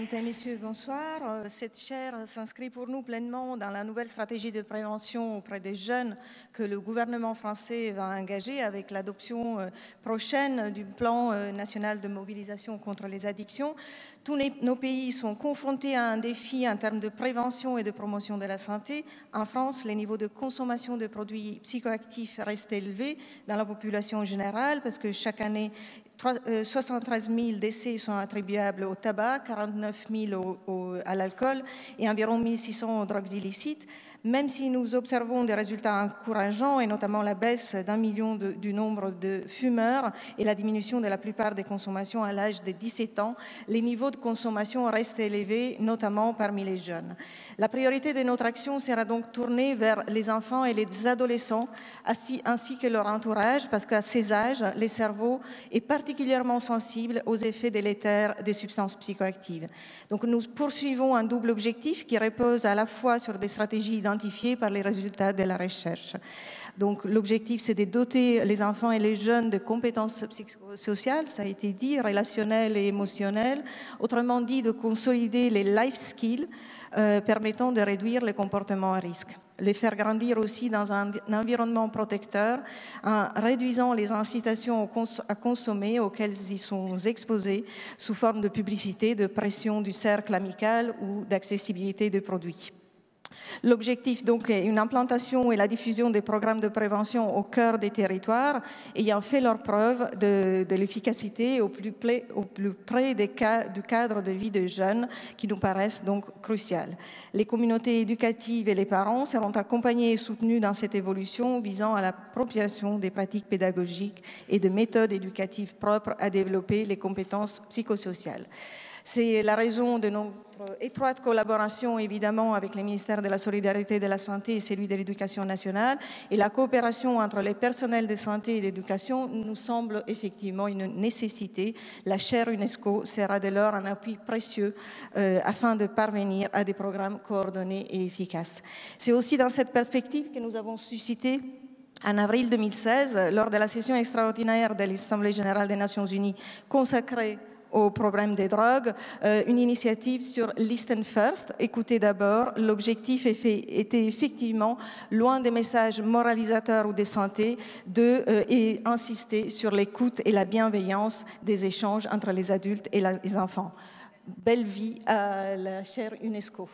Mesdames et messieurs, bonsoir. Cette chaire s'inscrit pour nous pleinement dans la nouvelle stratégie de prévention auprès des jeunes que le gouvernement français va engager avec l'adoption prochaine du plan national de mobilisation contre les addictions. Tous nos pays sont confrontés à un défi en termes de prévention et de promotion de la santé. En France, les niveaux de consommation de produits psychoactifs restent élevés dans la population générale parce que chaque année, 73 000 décès sont attribuables au tabac, 49 000 à l'alcool et environ 1 600 aux drogues illicites. Même si nous observons des résultats encourageants, et notamment la baisse d'1 million du nombre de fumeurs et la diminution de la plupart des consommations à l'âge de 17 ans, les niveaux de consommation restent élevés, notamment parmi les jeunes. La priorité de notre action sera donc tournée vers les enfants et les adolescents, ainsi que leur entourage, parce qu'à ces âges, le cerveau est particulièrement sensible aux effets délétères des substances psychoactives. Donc nous poursuivons un double objectif qui repose à la fois sur des stratégies identifiées par les résultats de la recherche. Donc l'objectif, c'est de doter les enfants et les jeunes de compétences psychosociales, ça a été dit, relationnelles et émotionnelles, autrement dit de consolider les life skills permettant de réduire les comportements à risque. Les faire grandir aussi dans un environnement protecteur en réduisant les incitations à consommer auxquelles ils sont exposés sous forme de publicité, de pression du cercle amical ou d'accessibilité de produits. L'objectif donc est une implantation et la diffusion des programmes de prévention au cœur des territoires ayant fait leur preuve de l'efficacité au plus près du cadre de vie des jeunes qui nous paraissent donc crucial. Les communautés éducatives et les parents seront accompagnés et soutenus dans cette évolution visant à l'appropriation des pratiques pédagogiques et de méthodes éducatives propres à développer les compétences psychosociales. C'est la raison de notre étroite collaboration, évidemment, avec les ministères de la Solidarité et de la Santé et celui de l'Éducation nationale. Et la coopération entre les personnels de santé et d'éducation nous semble effectivement une nécessité. La chaire UNESCO sera dès lors un appui précieux afin de parvenir à des programmes coordonnés et efficaces. C'est aussi dans cette perspective que nous avons suscité en avril 2016, lors de la session extraordinaire de l'Assemblée générale des Nations unies consacrée au problème des drogues, une initiative sur Listen First, écoutez d'abord. L'objectif était effectivement, loin des messages moralisateurs ou de santé, et insister sur l'écoute et la bienveillance des échanges entre les adultes et les enfants. Belle vie à la chaire UNESCO.